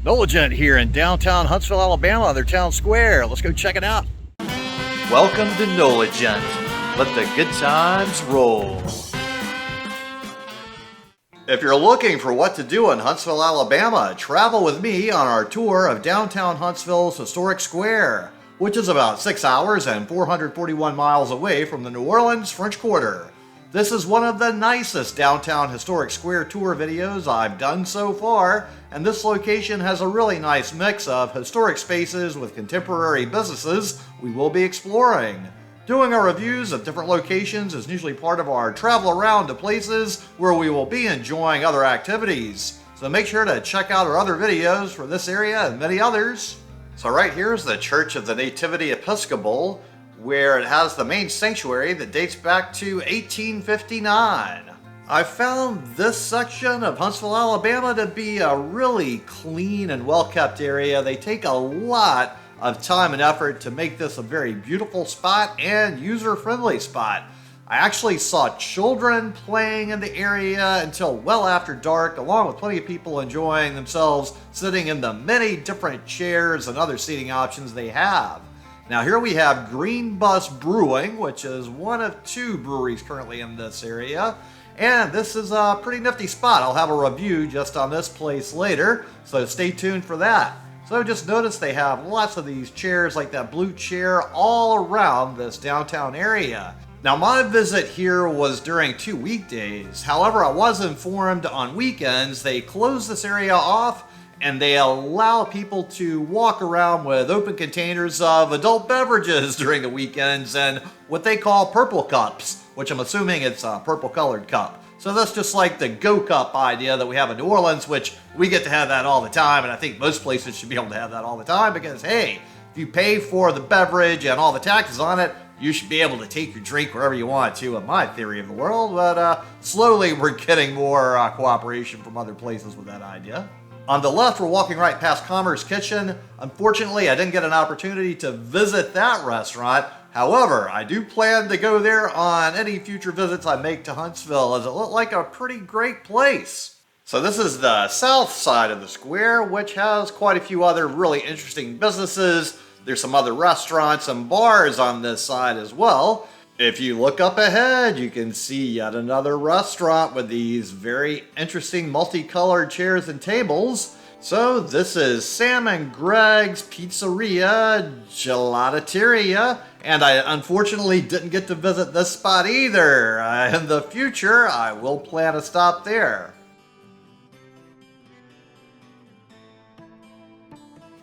NOLA Gent here in downtown Huntsville, Alabama, their town square. Let's go check it out. Welcome to NOLA Gent. Let the good times roll. If you're looking for what to do in Huntsville, Alabama, travel with me on our tour of downtown Huntsville's historic square, which is about 6 hours and 441 miles away from the New Orleans French Quarter. This is one of the nicest downtown historic square tour videos I've done so far, and this location has a really nice mix of historic spaces with contemporary businesses we will be exploring. Doing our reviews of different locations is usually part of our travel around to places where we will be enjoying other activities. So make sure to check out our other videos for this area and many others. So right here is the Church of the Nativity Episcopal, where it has the main sanctuary that dates back to 1859. I found this section of Huntsville, Alabama to be a really clean and well-kept area. They take a lot of time and effort to make this a very beautiful spot and user-friendly spot. I actually saw children playing in the area until well after dark, along with plenty of people enjoying themselves sitting in the many different chairs and other seating options they have. Now here we have Green Bus Brewing, which is one of two breweries currently in this area. And this is a pretty nifty spot. I'll have a review just on this place later, so stay tuned for that. So just notice they have lots of these chairs like that blue chair all around this downtown area. Now my visit here was during 2 weekdays. However, I was informed on weekends they close this area off and they allow people to walk around with open containers of adult beverages during the weekends and what they call purple cups, which I'm assuming it's a purple colored cup. So that's just like the Go Cup idea that we have in New Orleans, which we get to have that all the time, and I think most places should be able to have that all the time because, hey, if you pay for the beverage and all the taxes on it, you should be able to take your drink wherever you want to, in my theory of the world, but slowly we're getting more cooperation from other places with that idea. On the left, we're walking right past Commerce Kitchen. Unfortunately, I didn't get an opportunity to visit that restaurant. However, I do plan to go there on any future visits I make to Huntsville, as it looked like a pretty great place. So this is the south side of the square, which has quite a few other really interesting businesses. There's some other restaurants and bars on this side as well. If you look up ahead, you can see yet another restaurant with these very interesting multicolored chairs and tables. So this is Sam and Greg's Pizzeria Gelateria, and I unfortunately didn't get to visit this spot either. In the future, I will plan a stop there.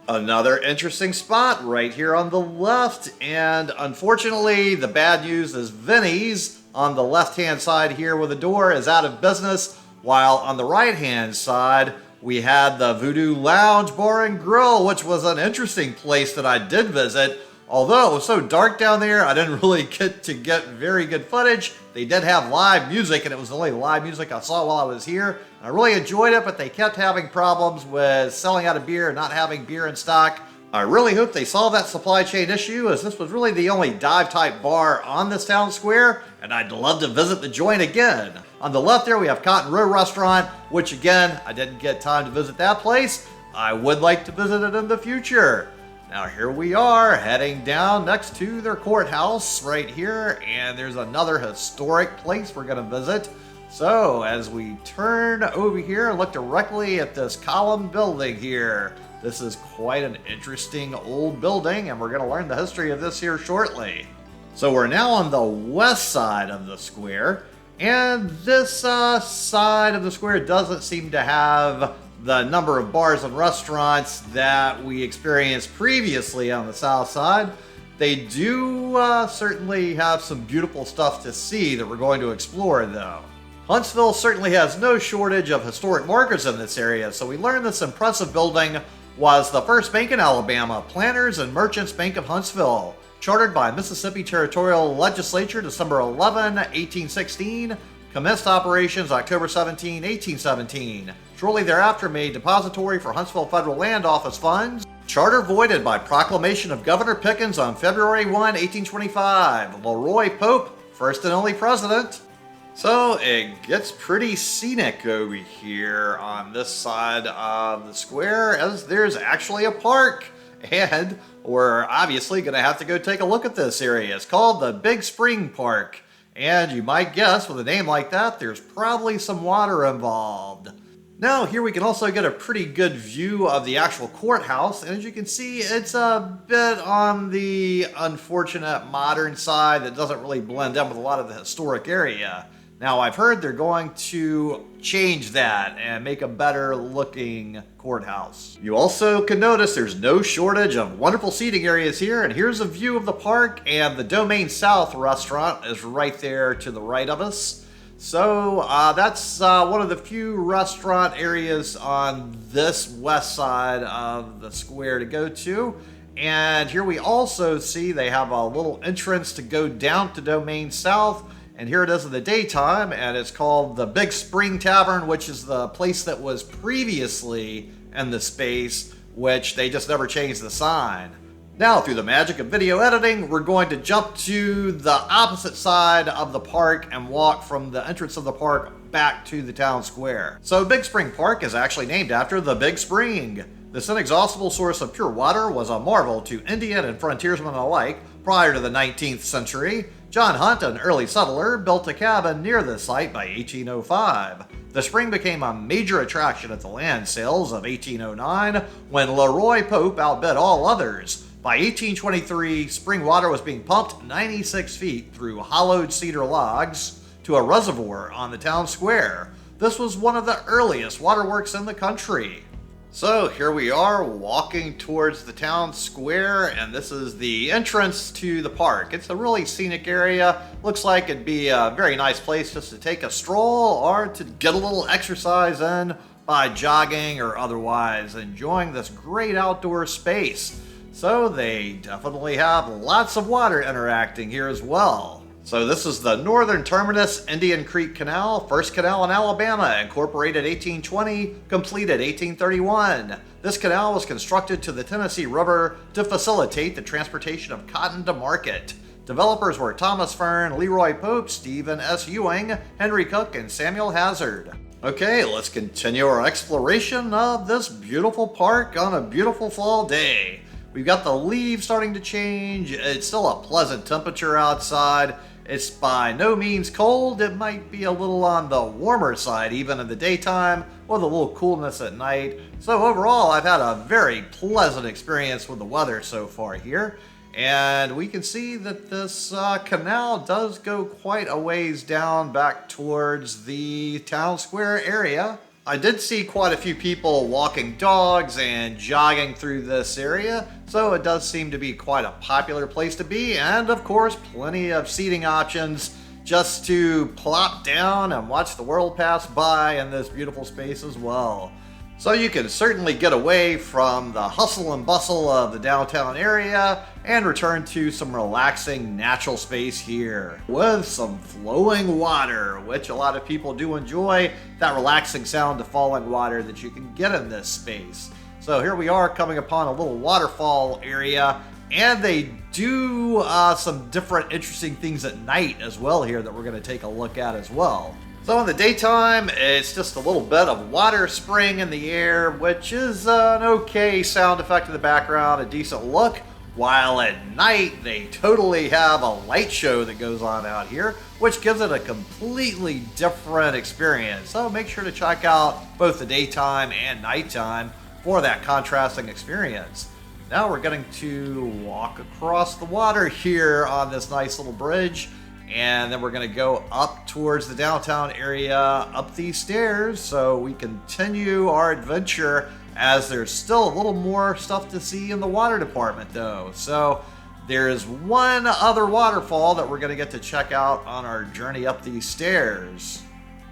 Another interesting spot right here on the left, and unfortunately the bad news is Vinny's on the left hand side here with the door is out of business, while on the right hand side we had the Voodoo Lounge Bar and Grill, which was an interesting place that I did visit. Although it was so dark down there, I didn't really get to get very good footage. They did have live music, and it was the only live music I saw while I was here. I really enjoyed it, but they kept having problems with selling out of beer and not having beer in stock. I really hope they solve that supply chain issue, as this was really the only dive-type bar on this town square, and I'd love to visit the joint again. On the left there, we have Cotton Row Restaurant, which again, I didn't get time to visit that place. I would like to visit it in the future. Now here we are heading down next to their courthouse right here, and there's another historic place we're going to visit. So as we turn over here and look directly at this column building here, this is quite an interesting old building, and we're going to learn the history of this here shortly. So we're now on the west side of the square, and this side of the square doesn't seem to have the number of bars and restaurants that we experienced previously on the south side. They do certainly have some beautiful stuff to see that we're going to explore though. Huntsville certainly has no shortage of historic markers in this area, so we learned this impressive building was the first bank in Alabama, Planters and Merchants Bank of Huntsville, chartered by Mississippi Territorial Legislature December 11, 1816, commenced operations October 17, 1817. Shortly thereafter made depository for Huntsville Federal Land Office funds. Charter voided by proclamation of Governor Pickens on February 1, 1825. Leroy Pope, first and only president. So it gets pretty scenic over here on this side of the square, as there's actually a park. And we're obviously going to have to go take a look at this area. It's called the Big Spring Park. And you might guess with a name like that, there's probably some water involved. Now here we can also get a pretty good view of the actual courthouse. And as you can see, it's a bit on the unfortunate modern side that doesn't really blend in with a lot of the historic area. Now, I've heard they're going to change that and make a better looking courthouse. You also can notice there's no shortage of wonderful seating areas here, and here's a view of the park, and the Domain South restaurant is right there to the right of us. So that's one of the few restaurant areas on this west side of the square to go to. And here we also see they have a little entrance to go down to Domain South. And here it is in the daytime, and it's called the Big Spring Tavern, which is the place that was previously in the space, which they just never changed the sign. Now, through the magic of video editing, we're going to jump to the opposite side of the park and walk from the entrance of the park back to the town square. So Big Spring Park is actually named after the Big Spring. This inexhaustible source of pure water was a marvel to Indian and frontiersmen alike prior to the 19th century. John Hunt, an early settler, built a cabin near this site by 1805. The spring became a major attraction at the land sales of 1809 when Leroy Pope outbid all others. By 1823, spring water was being pumped 96 feet through hollowed cedar logs to a reservoir on the town square. This was one of the earliest waterworks in the country. So here we are walking towards the town square, and this is the entrance to the park. It's a really scenic area. Looks like it'd be a very nice place just to take a stroll or to get a little exercise in by jogging or otherwise enjoying this great outdoor space. So they definitely have lots of water interacting here as well. So this is the northern terminus Indian Creek Canal, first canal in Alabama, incorporated 1820, completed 1831. This canal was constructed to the Tennessee River to facilitate the transportation of cotton to market. Developers were Thomas Fern, Leroy Pope, Stephen S. Ewing, Henry Cook, and Samuel Hazard. Okay, let's continue our exploration of this beautiful park on a beautiful fall day. We've got the leaves starting to change. It's still a pleasant temperature outside. It's by no means cold. It might be a little on the warmer side even in the daytime with a little coolness at night. So overall, I've had a very pleasant experience with the weather so far here. And we can see that this canal does go quite a ways down back towards the town square area. I did see quite a few people walking dogs and jogging through this area, so it does seem to be quite a popular place to be, and of course plenty of seating options just to plop down and watch the world pass by in this beautiful space as well. So you can certainly get away from the hustle and bustle of the downtown area and return to some relaxing natural space here with some flowing water, which a lot of people do enjoy, that relaxing sound of falling water that you can get in this space. So here we are coming upon a little waterfall area, and they do some different interesting things at night as well here that we're going to take a look at as well. So in the daytime, it's just a little bit of water spraying in the air, which is an okay sound effect in the background, a decent look. While at night, they totally have a light show that goes on out here, which gives it a completely different experience. So make sure to check out both the daytime and nighttime for that contrasting experience. Now we're getting to walk across the water here on this nice little bridge. And then we're going to go up towards the downtown area, up these stairs, so we continue our adventure as there's still a little more stuff to see in the water department though. So there's one other waterfall that we're going to get to check out on our journey up these stairs.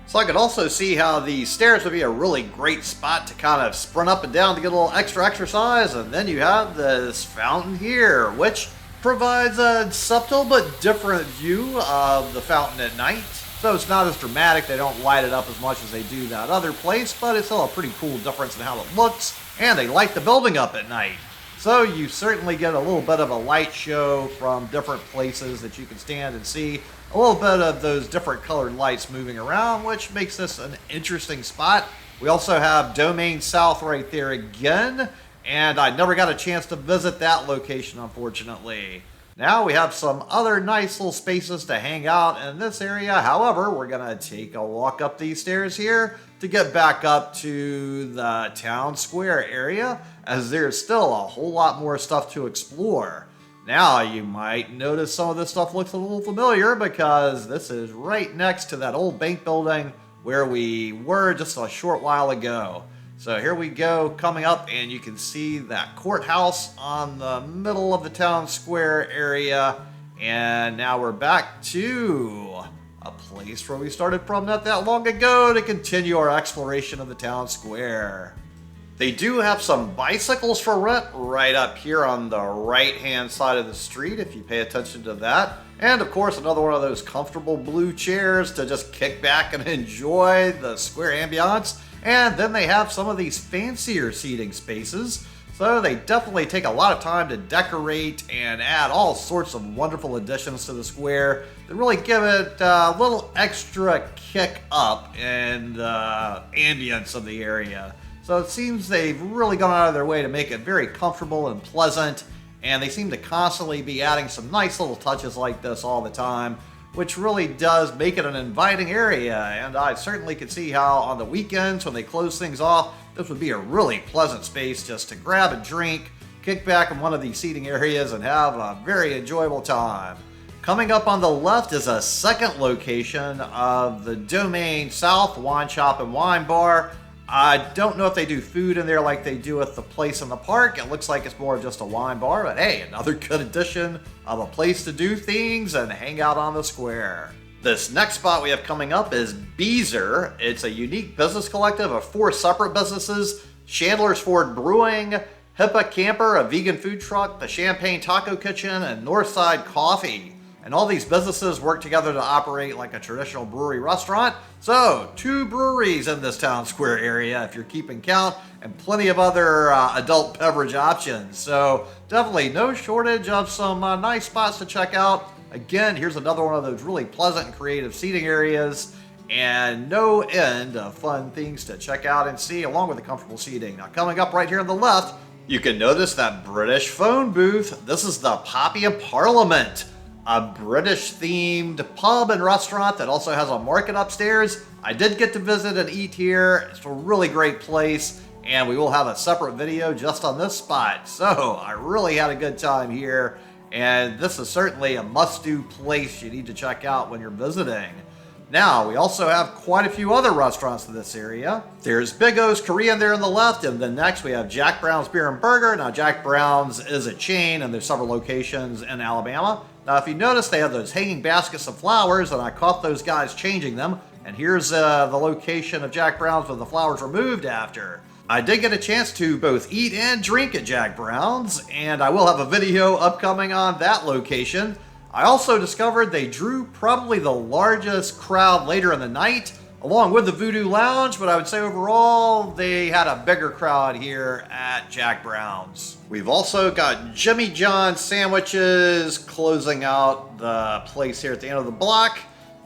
So I could also see how the stairs would be a really great spot to kind of sprint up and down to get a little extra exercise. And then you have this fountain here, which provides a subtle but different view of the fountain at night. So it's not as dramatic, they don't light it up as much as they do that other place, but it's still a pretty cool difference in how it looks, and they light the building up at night. So you certainly get a little bit of a light show from different places that you can stand and see a little bit of those different colored lights moving around, which makes this an interesting spot. We also have Domain South right there again, and I never got a chance to visit that location, unfortunately. Now we have some other nice little spaces to hang out in this area. However, we're going to take a walk up these stairs here to get back up to the town square area, as there's still a whole lot more stuff to explore. Now you might notice some of this stuff looks a little familiar because this is right next to that old bank building where we were just a short while ago. So here we go, coming up, and you can see that courthouse on the middle of the town square area. And now we're back to a place where we started from not that long ago to continue our exploration of the town square. They do have some bicycles for rent right up here on the right-hand side of the street, if you pay attention to that. And of course, another one of those comfortable blue chairs to just kick back and enjoy the square ambiance. And then they have some of these fancier seating spaces. So they definitely take a lot of time to decorate and add all sorts of wonderful additions to the square that really give it a little extra kick up in the ambience of the area. So it seems they've really gone out of their way to make it very comfortable and pleasant, and they seem to constantly be adding some nice little touches like this all the time, which really does make it an inviting area. And I certainly could see how on the weekends when they close things off, this would be a really pleasant space just to grab a drink, kick back in one of these seating areas, and have a very enjoyable time. Coming up on the left is a second location of the Domain South Wine Shop and Wine Bar. I don't know if they do food in there like they do at the place in the park. It looks like it's more of just a wine bar, but hey, another good addition of a place to do things and hang out on the square. This next spot we have coming up is Beezer. It's a unique business collective of 4 separate businesses: Chandler's Ford Brewing, Hippa Camper, a vegan food truck, the Champagne Taco Kitchen, and Northside Coffee. And all these businesses work together to operate like a traditional brewery restaurant. So, 2 breweries in this town square area, if you're keeping count, and plenty of other adult beverage options. So, definitely no shortage of some nice spots to check out. Again, here's another one of those really pleasant and creative seating areas, and no end of fun things to check out and see, along with the comfortable seating. Now, coming up right here on the left, you can notice that British phone booth. This is the Poppy and Parliament, a British-themed pub and restaurant that also has a market upstairs. I did get to visit and eat here. It's a really great place, and we will have a separate video just on this spot. So I really had a good time here, and this is certainly a must-do place you need to check out when you're visiting. Now, we also have quite a few other restaurants in this area. There's Big O's Korean there on the left, and then next we have Jack Brown's Beer and Burger. Now, Jack Brown's is a chain, and there's several locations in Alabama. Now, if you notice, they have those hanging baskets of flowers, and I caught those guys changing them. And here's the location of Jack Brown's where the flowers were moved after. I did get a chance to both eat and drink at Jack Brown's, and I will have a video upcoming on that location. I also discovered they drew probably the largest crowd later in the night, along with the Voodoo Lounge, but I would say overall they had a bigger crowd here at Jack Brown's. We've also got Jimmy John's sandwiches closing out the place here at the end of the block.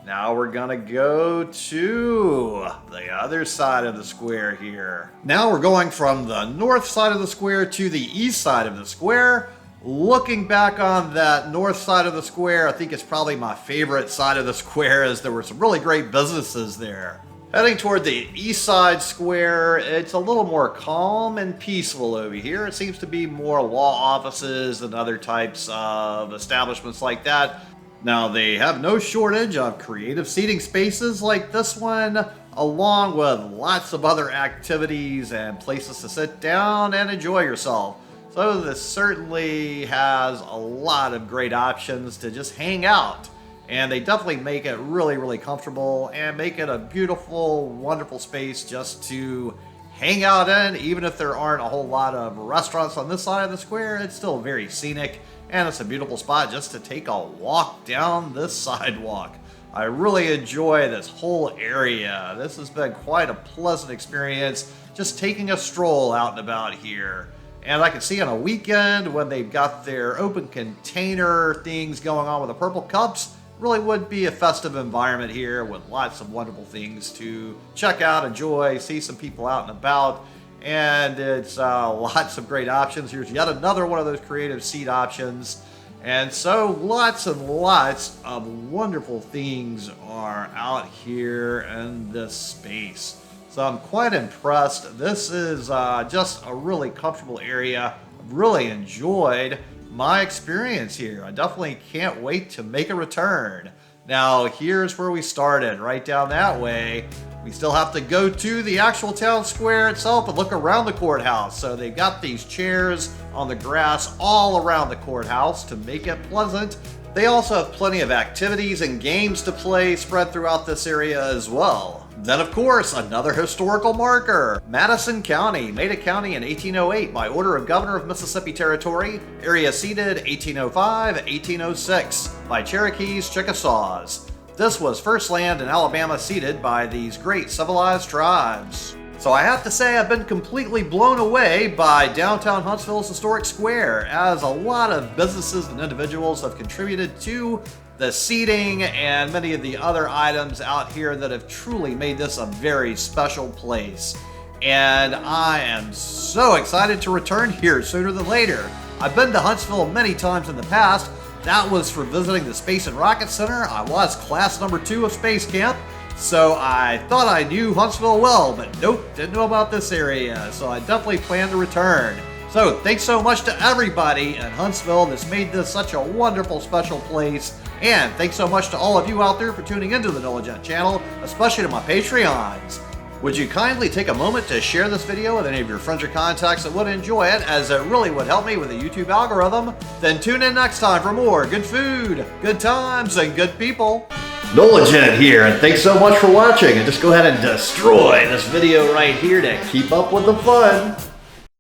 Now we're gonna go to the other side of the square here. Now we're going from the north side of the square to the east side of the square. Looking back on that north side of the square, I think it's probably my favorite side of the square, as there were some really great businesses there. Heading toward the east side square, it's a little more calm and peaceful over here. It seems to be more law offices and other types of establishments like that. Now, they have no shortage of creative seating spaces like this one, along with lots of other activities and places to sit down and enjoy yourself. So this certainly has a lot of great options to just hang out. And they definitely make it really, really comfortable and make it a beautiful, wonderful space just to hang out in. Even if there aren't a whole lot of restaurants on this side of the square, it's still very scenic. And it's a beautiful spot just to take a walk down this sidewalk. I really enjoy this whole area. This has been quite a pleasant experience, just taking a stroll out and about here. And I can see on a weekend when they've got their open container things going on with the purple cups, really would be a festive environment here with lots of wonderful things to check out, enjoy, see some people out and about. And it's lots of great options. Here's yet another one of those creative seat options. And so lots and lots of wonderful things are out here in this space. So I'm quite impressed. This is just a really comfortable area. I've really enjoyed my experience here. I definitely can't wait to make a return. Now here's where we started, right down that way. We still have to go to the actual town square itself and look around the courthouse. So they've got these chairs on the grass all around the courthouse to make it pleasant. They also have plenty of activities and games to play spread throughout this area as well. Then, of course, another historical marker. Madison County, made a county in 1808 by order of Governor of Mississippi Territory. Area ceded 1805-1806 by Cherokees, Chickasaws. This was first land in Alabama ceded by these great civilized tribes. So I have to say I've been completely blown away by downtown Huntsville's historic square, as a lot of businesses and individuals have contributed to the seating and many of the other items out here that have truly made this a very special place. And I am so excited to return here sooner than later. I've been to Huntsville many times in the past. That was for visiting the Space and Rocket Center. I was class number 2 of Space Camp, so I thought I knew Huntsville well, but nope, didn't know about this area, so I definitely plan to return. So thanks so much to everybody in Huntsville that's made this such a wonderful, special place. And thanks so much to all of you out there for tuning into the NOLA Gent channel, especially to my Patreons. Would you kindly take a moment to share this video with any of your friends or contacts that would enjoy it, as it really would help me with the YouTube algorithm? Then tune in next time for more good food, good times, and good people. NOLA Gent here, and thanks so much for watching. And just go ahead and destroy this video right here to keep up with the fun.